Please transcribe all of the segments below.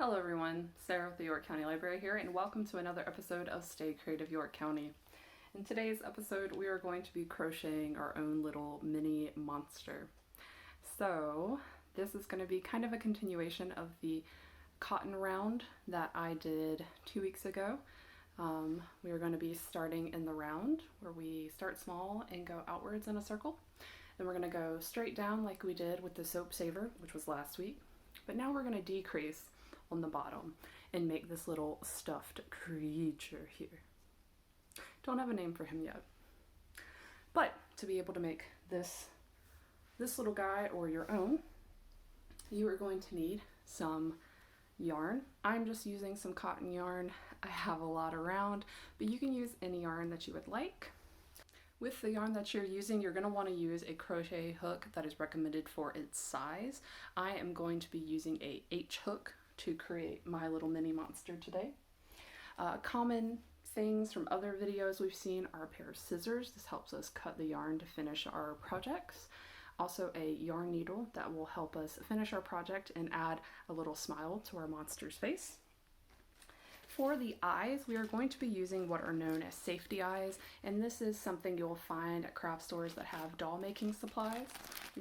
Hello everyone, Sarah with the York County Library here, and welcome to another episode of Stay Creative York County. In today's episode, we are going to be crocheting our own little mini monster. So this is going to be kind of a continuation of the cotton round that I did 2 weeks ago. We are going to be starting in the round where we start small and go outwards in a circle. Then we're going to go straight down like we did with the soap saver, which was last week. But now we're going to decrease on the bottom and make this little stuffed creature here. Don't have a name for him yet. But to be able to make this little guy or your own, you are going to need some yarn. I'm just using some cotton yarn. I have a lot around, but you can use any yarn that you would like. With the yarn that you're using, you're going to want to use a crochet hook that is recommended for its size. I am going to be using a H hook to create my little mini monster today. Common things from other videos we've seen are a pair of scissors. This helps us cut the yarn to finish our projects. Also a yarn needle that will help us finish our project and add a little smile to our monster's face. For the eyes, we are going to be using what are known as safety eyes, and this is something you'll find at craft stores that have doll making supplies.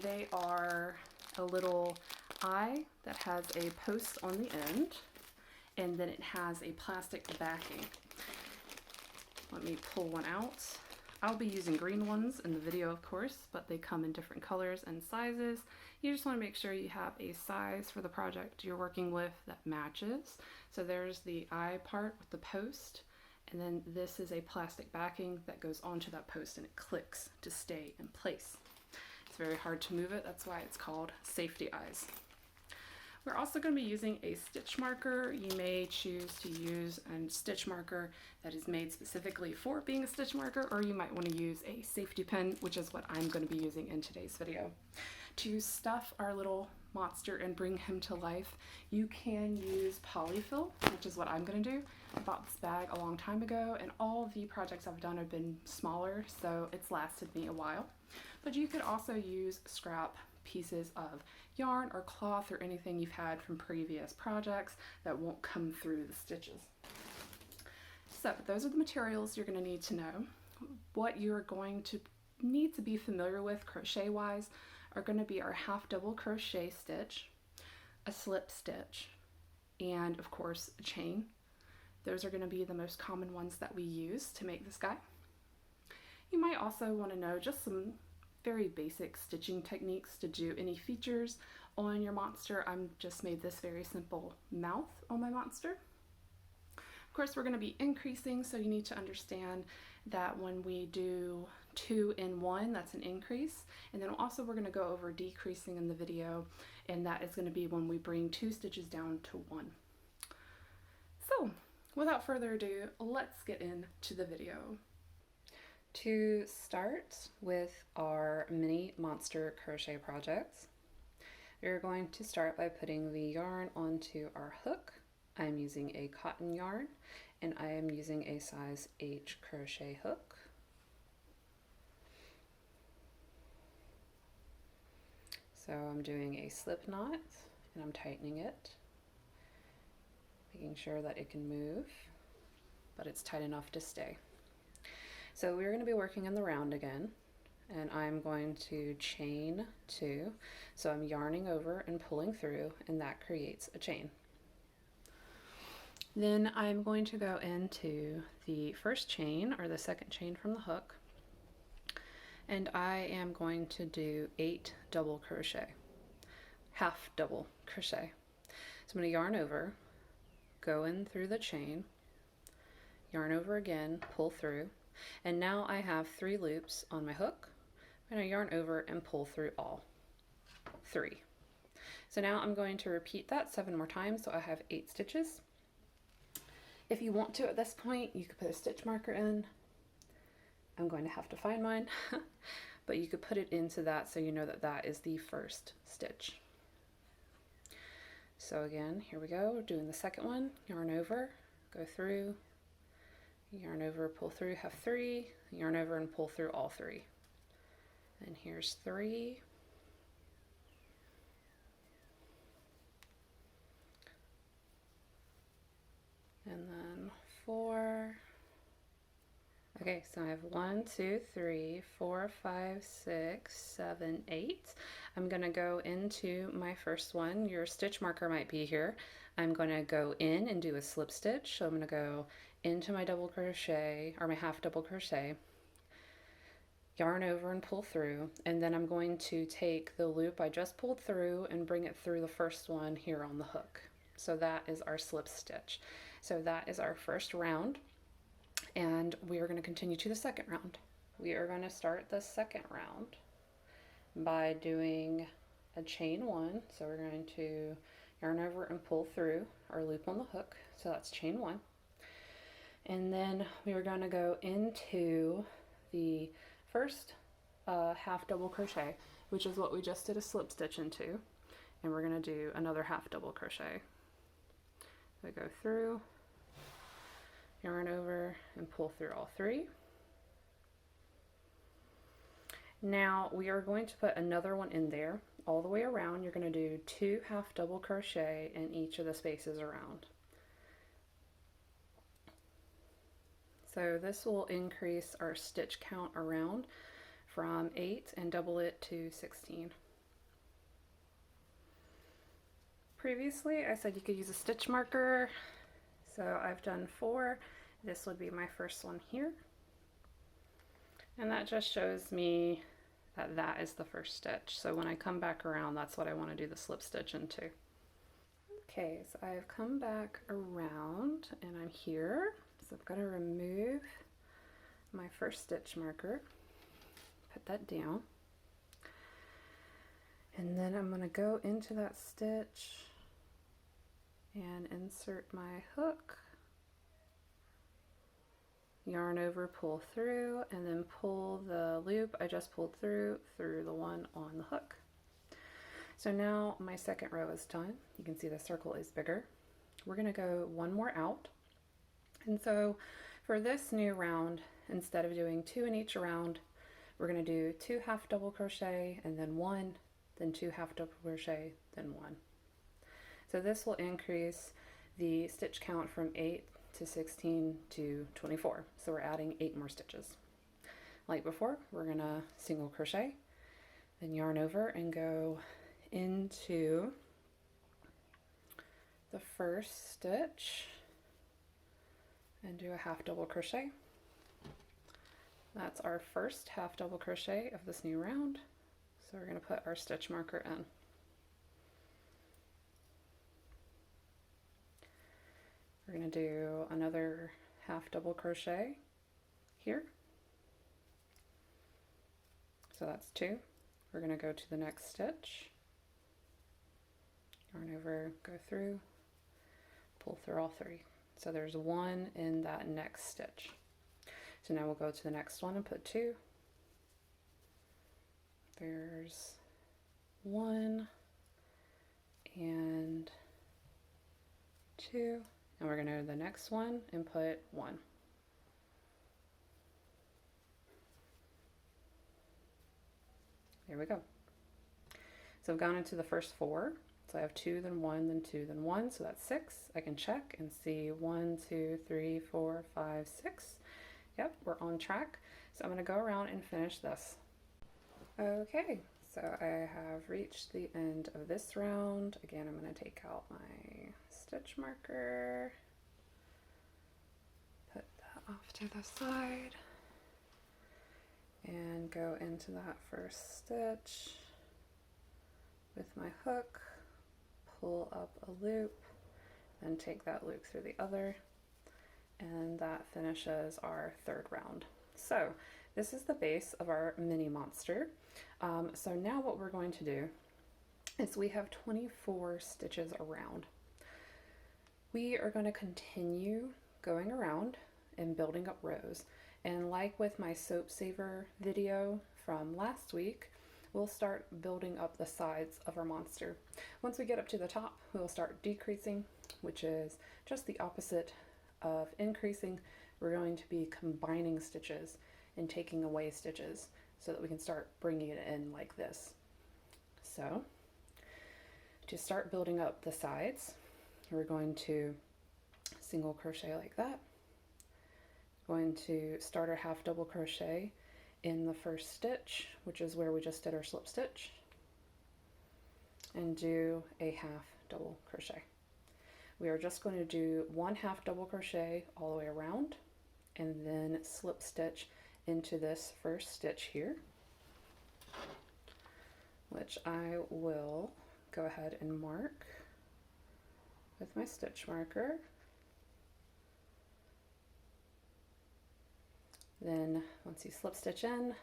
They are a little eye that has a post on the end, and then it has a plastic backing. Let me pull one out. I'll be using green ones in the video, of course, but they come in different colors and sizes. You just want to make sure you have a size for the project you're working with that matches. So there's the eye part with the post, and then this is a plastic backing that goes onto that post and it clicks to stay in place. It's very hard to move it, that's why it's called safety eyes. We're also going to be using a stitch marker. You may choose to use a stitch marker that is made specifically for being a stitch marker, or you might want to use a safety pin, which is what I'm going to be using in today's video. To stuff our little monster and bring him to life, you can use Polyfill, which is what I'm going to do. I bought this bag a long time ago, and all the projects I've done have been smaller, so it's lasted me a while. But you could also use scrap pieces of yarn or cloth or anything you've had from previous projects that won't come through the stitches. So those are the materials you're going to need to know. What you're going to need to be familiar with crochet wise are going to be our half double crochet stitch, a slip stitch, and of course a chain. Those are going to be the most common ones that we use to make this guy. You might also want to know just some very basic stitching techniques to do any features on your monster. I'm just made this very simple mouth on my monster. Of course, we're going to be increasing, so you need to understand that when we do 2 in 1, that's an increase. And then also we're going to go over decreasing in the video, and that is going to be when we bring 2 stitches down to 1. So without further ado, let's get into the video. To start with our mini monster crochet projects, we're going to start by putting the yarn onto our hook. I'm using a cotton yarn, and I am using a size H crochet hook. So I'm doing a slip knot, and I'm tightening it, making sure that it can move, but it's tight enough to stay. So we're going to be working in the round again, and I'm going to chain 2. So I'm yarning over and pulling through, and that creates a chain. Then I'm going to go into the first chain, or the second chain from the hook, and I am going to do 8 double crochet, half double crochet. So I'm going to yarn over, go in through the chain, yarn over again, pull through, and now I have 3 loops on my hook. I'm going to yarn over and pull through all 3. So now I'm going to repeat that 7 more times, so I have 8 stitches. If you want to at this point, you could put a stitch marker in. I'm going to have to find mine, but you could put it into that so you know that that is the first stitch. So again, here we go, we're doing the second one, yarn over, go through, yarn over, pull through, have 3, yarn over and pull through all 3. And here's 3, and then 4. Okay, so I have 1, 2, 3, 4, 5, 6, 7, 8. I'm going to go into my first one. Your stitch marker might be here. I'm going to go in and do a slip stitch. So I'm going to go into my double crochet, or my half double crochet, yarn over and pull through, and then I'm going to take the loop I just pulled through and bring it through the first one here on the hook. So that is our slip stitch. So that is our first round, and we are going to continue to the second round. We are going to start the second round by doing a chain 1. So we're going to yarn over and pull through our loop on the hook. So that's chain 1. And then we are going to go into the first half double crochet, which is what we just did a slip stitch into, and we're going to do another half double crochet. So go through, yarn over, and pull through all 3. Now we are going to put another one in there all the way around. You're going to do 2 half double crochet in each of the spaces around. So this will increase our stitch count around from 8 and double it to 16. Previously I said you could use a stitch marker, so I've done 4. This would be my first one here, and that just shows me that that is the first stitch. So when I come back around, that's what I want to do the slip stitch into. Okay, so I've come back around and I'm here. So I'm going to remove my first stitch marker, put that down, and then I'm going to go into that stitch and insert my hook, yarn over, pull through, and then pull the loop I just pulled through the one on the hook. So now my second row is done. You can see the circle is bigger. We're going to go one more out. And so for this new round, instead of doing 2 in each round, we're going to do 2 half double crochet and then 1, then 2 half double crochet, then 1. So this will increase the stitch count from 8 to 16 to 24. So we're adding 8 more stitches. Like before, we're going to single crochet, then yarn over and go into the first stitch and do a half double crochet. That's our first half double crochet of this new round. So we're going to put our stitch marker in. We're going to do another half double crochet here. So that's 2. We're going to go to the next stitch, yarn over, go through, pull through all 3. So there's 1 in that next stitch. So now we'll go to the next one and put 2. There's 1 and 2. And we're going to go to the next one and put 1. There we go. So I've gone into the first 4. So I have 2, then 1, then 2, then 1. So that's 6. I can check and see 1, 2, 3, 4, 5, 6. Yep, we're on track. So I'm going to go around and finish this. Okay, so I have reached the end of this round. Again, I'm going to take out my stitch marker, put that off to the side, and go into that first stitch with my hook, pull up a loop, then take that loop through the other, and that finishes our third round. So this is the base of our mini monster. So now what we're going to do is we have 24 stitches around. We are going to continue going around and building up rows. And like with my soap saver video from last week, we'll start building up the sides of our monster. Once we get up to the top, we'll start decreasing, which is just the opposite of increasing. We're going to be combining stitches and taking away stitches so that we can start bringing it in like this. So to start building up the sides, we're going to single crochet like that. Going to start our half double crochet in the first stitch, which is where we just did our slip stitch, and do a half double crochet. We are just going to do one half double crochet all the way around and then slip stitch into this first stitch here, which I will go ahead and mark with my stitch marker. Then once you slip stitch in,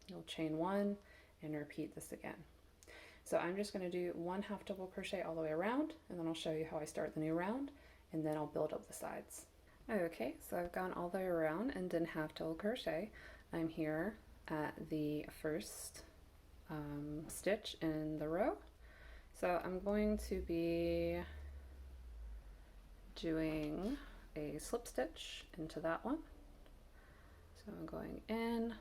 you'll chain one and repeat this again. So I'm just going to do one half double crochet all the way around, and then I'll show you how I start the new round, and then I'll build up the sides. Okay, so I've gone all the way around and done half double crochet. I'm here at the first stitch in the row. So I'm going to be doing a slip stitch into that one. So I'm going in,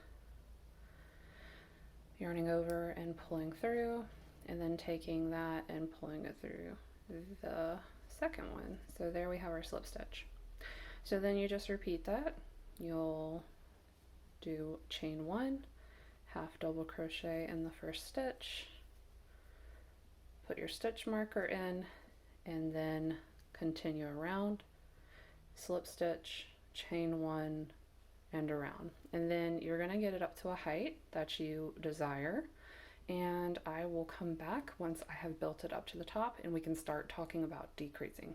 yarning over and pulling through, and then taking that and pulling it through the second one. So there we have our slip stitch. So then you just repeat that. You'll do chain one, half double crochet in the first stitch, put your stitch marker in, and then continue around, slip stitch, chain one, and around. And then you're going to get it up to a height that you desire, and I will come back once I have built it up to the top and we can start talking about decreasing.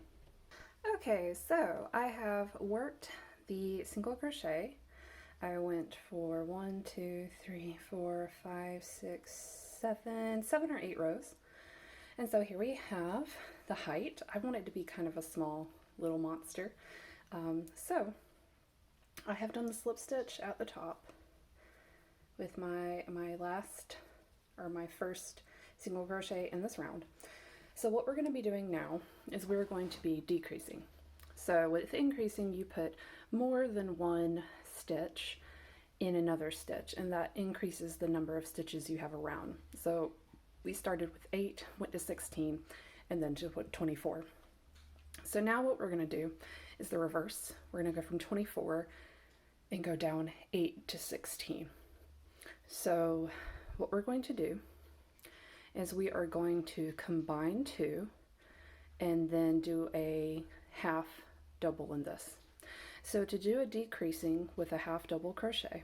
Okay, so I have worked the single crochet. I went for 1, 2, 3, 4, 5, 6, 7 or 8 rows. And so here we have the height. I want it to be kind of a small little monster. So I have done the slip stitch at the top with my first single crochet in this round. So what we're going to be doing now is we're going to be decreasing. So with increasing, you put more than one stitch in another stitch, and that increases the number of stitches you have around. So we started with 8, went to 16, and then to 24. So now what we're going to do is the reverse. We're going to go from 24 and go down 8 to 16. So what we're going to do is we are going to combine 2 and then do a half double in this. So to do a decreasing with a half double crochet,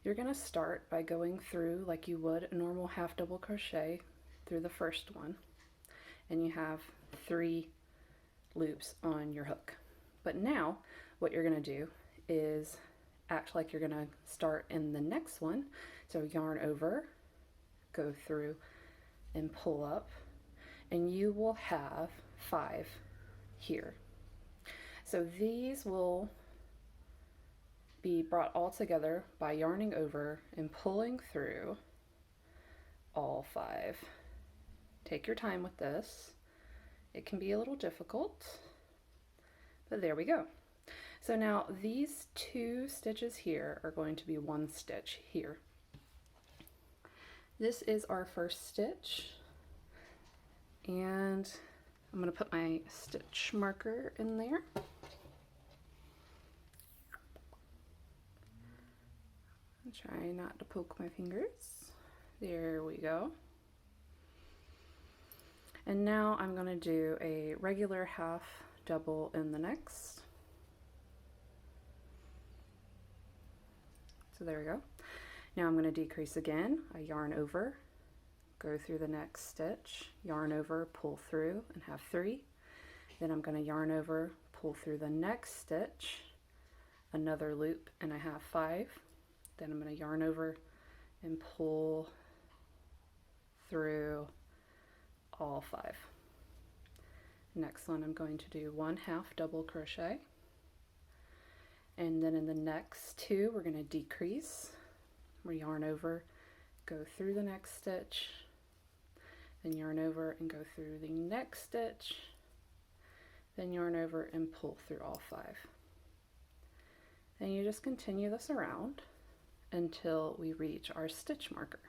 you're going to start by going through like you would a normal half double crochet through the first one, and you have 3 loops on your hook. But now what you're going to do is act like you're going to start in the next one. So yarn over, go through and pull up, and you will have 5 here. So these will be brought all together by yarning over and pulling through all 5. Take your time with this. It can be a little difficult, but there we go. So now these 2 stitches here are going to be 1 stitch here. This is our first stitch, and I'm going to put my stitch marker in there. Try not to poke my fingers. There we go. And now I'm going to do a regular half double in the next. So there we go. Now I'm going to decrease again. I yarn over, go through the next stitch, yarn over, pull through, and have 3. Then I'm going to yarn over, pull through the next stitch, another loop, and I have 5. Then I'm going to yarn over and pull through all 5. Next one, I'm going to do 1 half double crochet, and then in the next 2 we're going to decrease. We yarn over, go through the next stitch, then yarn over and go through the next stitch, then yarn over and pull through all 5. And you just continue this around until we reach our stitch marker.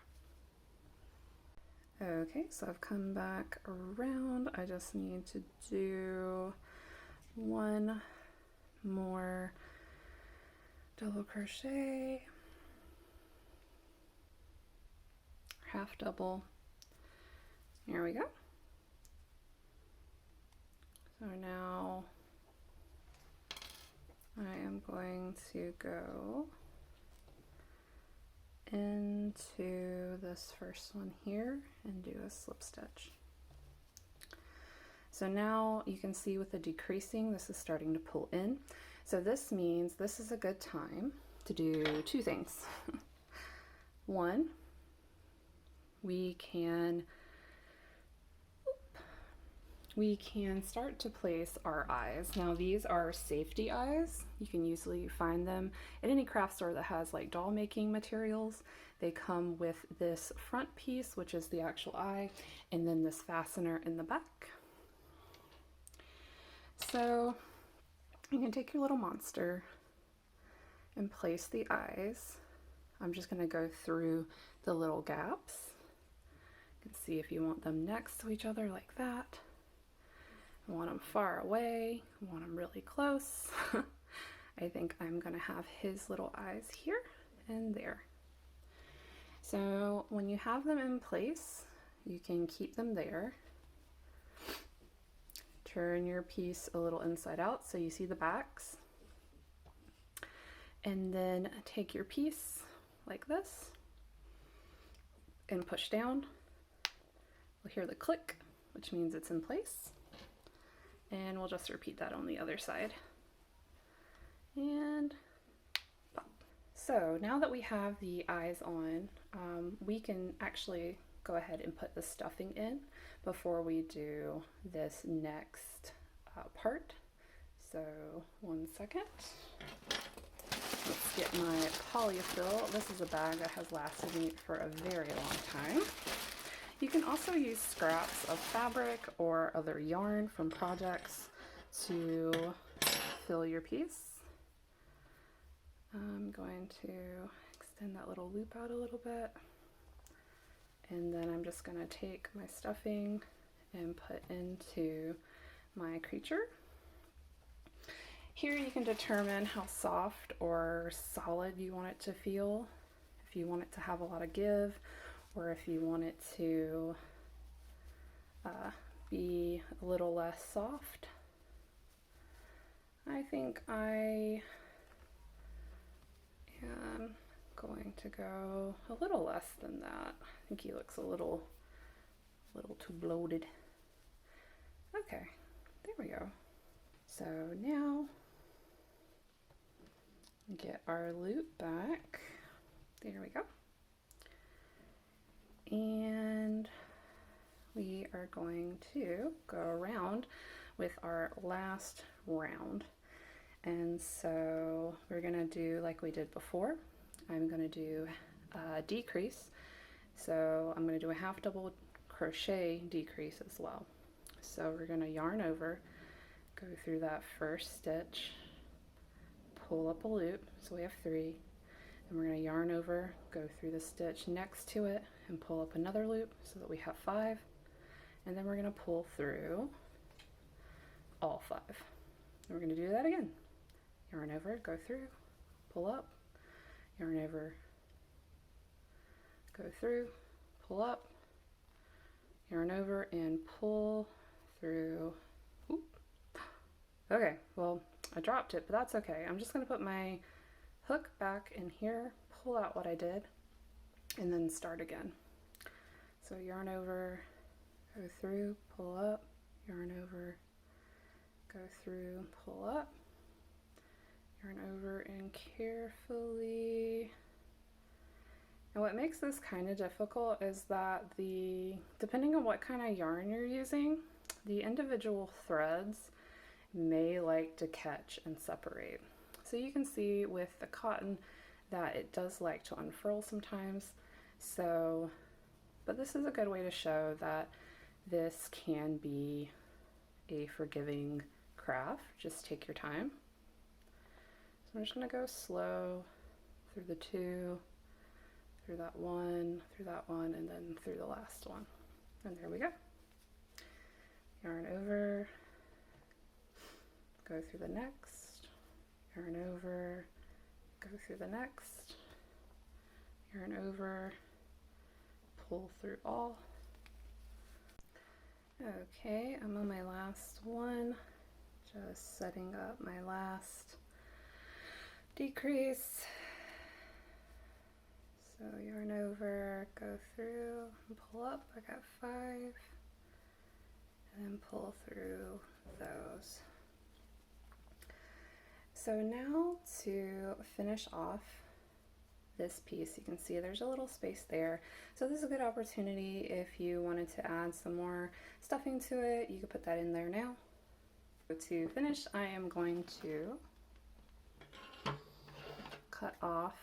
Okay, so I've come back around. I just need to do one more double crochet, half double. There we go. So now I am going to go into this first one here and do a slip stitch. So now you can see with the decreasing, this is starting to pull in. So this means this is a good time to do two things. One, we can start to place our eyes. Now these are safety eyes. You can usually find them at any craft store that has like doll making materials. They come with this front piece, which is the actual eye, and then this fastener in the back. So you can take your little monster and place the eyes. I'm just going to go through the little gaps. You can see if you want them next to each other like that. I want them far away. I want them really close. I think I'm going to have his little eyes here and there. So when you have them in place, you can keep them there. Turn your piece a little inside out so you see the backs. And then take your piece like this and push down. We'll hear the click, which means it's in place. And we'll just repeat that on the other side. And pop. So now that we have the eyes on, we can actually go ahead and put the stuffing in before we do this next part. So 1 second. Let's get my Polyfill. This is a bag that has lasted me for a very long time. You can also use scraps of fabric or other yarn from projects to fill your piece. I'm going to extend that little loop out a little bit. And then I'm just going to take my stuffing and put into my creature. Here you can determine how soft or solid you want it to feel. If you want it to have a lot of give, or if you want it to be a little less soft. I think I am going to go a little less than that. I think he looks a little too bloated. Okay, there we go. So now get our loop back. There we go. And we are going to go around with our last round. And so we're gonna do like we did before. I'm gonna do a decrease. So I'm gonna do a half double crochet decrease as well. So we're gonna yarn over, go through that first stitch, pull up a loop, so we have 3, and we're gonna yarn over, go through the stitch next to it, and pull up another loop so that we have 5, and then we're gonna pull through all 5. And we're gonna do that again. Yarn over, go through, pull up, yarn over, go through, pull up, yarn over, and pull through. Oop. Okay, well, I dropped it, but that's okay. I'm just gonna put my hook back in here, pull out what I did, and then start again. So yarn over, go through, pull up, yarn over, go through, pull up, yarn over, and carefully. And what makes this kind of difficult is that depending on what kind of yarn you're using, the individual threads may like to catch and separate. So you can see with the cotton that it does like to unfurl sometimes. So, but this is a good way to show that this can be a forgiving craft. Just take your time. So I'm just going to go slow through the 2, through that 1, and then through the last one. And there we go. Yarn over, go through the next, yarn over, go through the next, yarn over, pull through all. Okay, I'm on my last one, just setting up my last decrease. So yarn over, go through, and pull up. I got 5, and then pull through those. So now to finish off this piece, you can see there's a little space there. So this is a good opportunity if you wanted to add some more stuffing to it, you could put that in there now. So to finish, I am going to cut off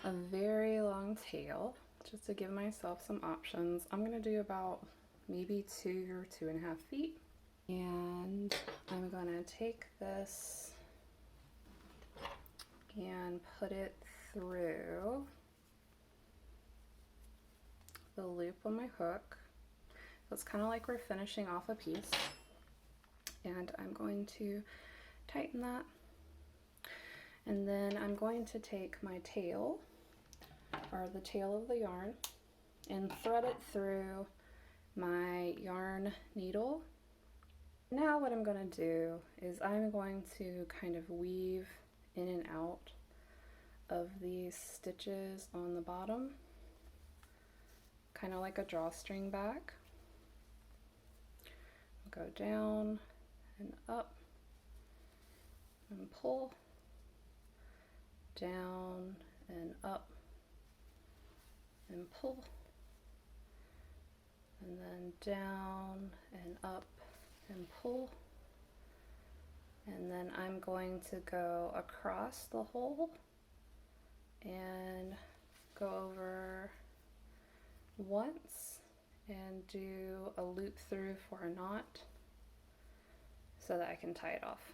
a very long tail just to give myself some options. I'm going to do about maybe 2 or 2.5 feet, and I'm going to take this and put it through the loop on my hook. So it's kind of like we're finishing off a piece, and I'm going to tighten that, and then I'm going to take my tail, or the tail of the yarn, and thread it through my yarn needle. Now what I'm going to do is I'm going to kind of weave in and out of these stitches on the bottom, kind of like a drawstring back. Go down and up and pull, down and up and pull, and then down and up and pull, and then I'm going to go across the hole and go over once and do a loop through for a knot so that I can tie it off.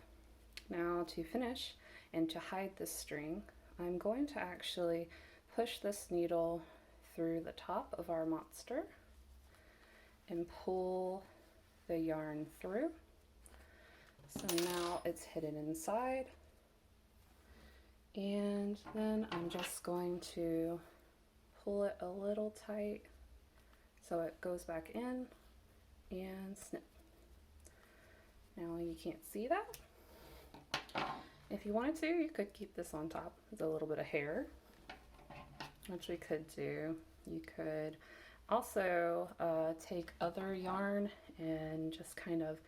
Now to finish and to hide this string, I'm going to actually push this needle through the top of our monster and pull the yarn through. So now it's hidden inside, and then I'm just going to pull it a little tight so it goes back in and snip. Now you can't see that. If you wanted to, you could keep this on top with a little bit of hair, which we could do. You could also take other yarn and just kind of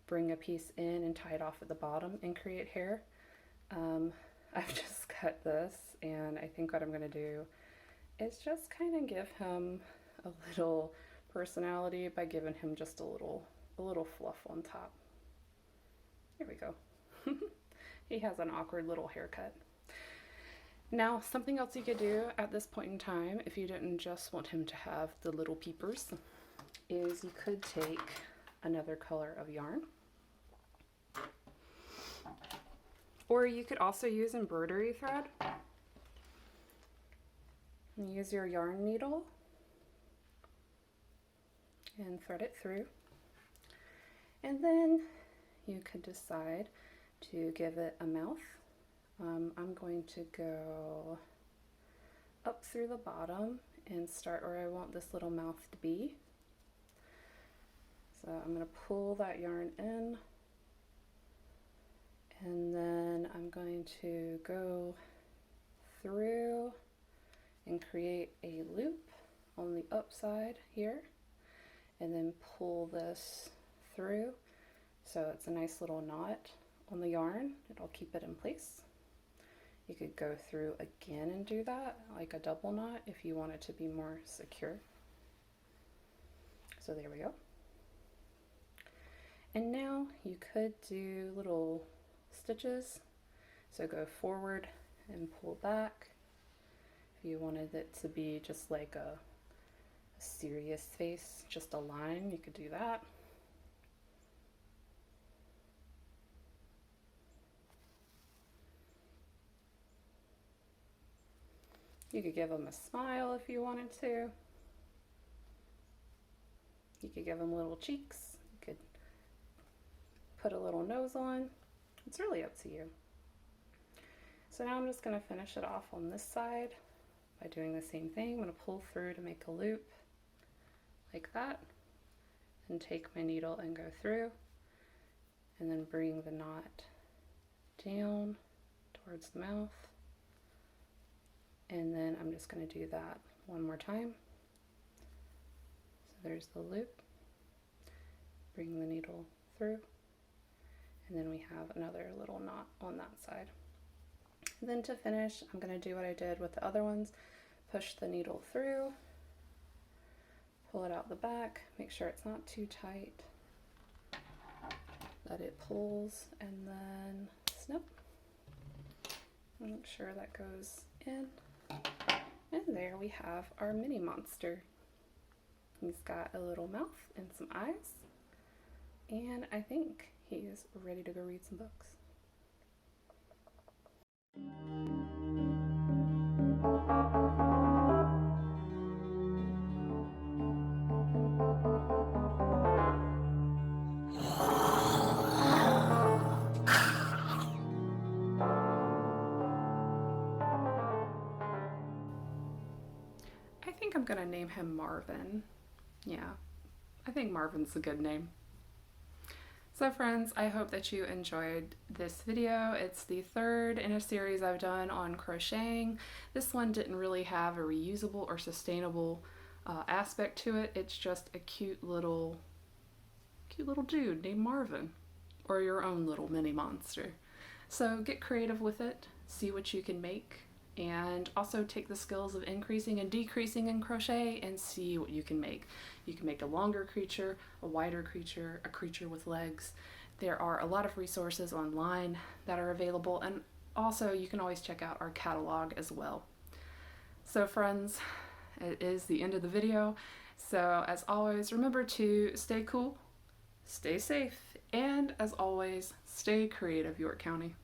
bring a piece in and tie it off at the bottom and create hair. I've just cut this, and I think what I'm going to do is just kind of give him a little personality by giving him just a little fluff on top. Here we go. He has an awkward little haircut. Now, something else you could do at this point in time, if you didn't just want him to have the little peepers, is you could take another color of yarn. Or you could also use embroidery thread. And use your yarn needle and thread it through. And then you could decide to give it a mouth. I'm going to go up through the bottom and start where I want this little mouth to be. So I'm going to pull that yarn in, and then I'm going to go through and create a loop on the upside here, and then pull this through so it's a nice little knot on the yarn. It'll keep it in place. You could go through again and do that, like a double knot, if you want it to be more secure. So there we go. And now you could do little stitches. So go forward and pull back. If you wanted it to be just like a serious face, just a line, you could do that. You could give him a smile if you wanted to. You could give him little cheeks. You could put a little nose on. It's really up to you. So now I'm just going to finish it off on this side by doing the same thing. I'm going to pull through to make a loop like that, and take my needle and go through, and then bring the knot down towards the mouth. And then I'm just going to do that one more time. So there's the loop, bring the needle through, and then we have another little knot on that side. And then to finish, I'm going to do what I did with the other ones, push the needle through, pull it out the back, make sure it's not too tight, that it pulls, and then snip. Make sure that goes in. And there we have our mini monster. He's got a little mouth and some eyes, and I think he's ready to go read some books. I think I'm gonna name him Marvin. Yeah, I think Marvin's a good name. So friends, I hope that you enjoyed this video. It's the third in a series I've done on crocheting. This one didn't really have a reusable or sustainable aspect to it. It's just a cute little dude named Marvin, or your own little mini monster. So get creative with it, see what you can make, and also take the skills of increasing and decreasing in crochet and see what you can make. You can make a longer creature, a wider creature, a creature with legs. There are a lot of resources online that are available, and also you can always check out our catalog as well. So friends, it is the end of the video. So as always, remember to stay cool, stay safe, and as always, stay creative, York County.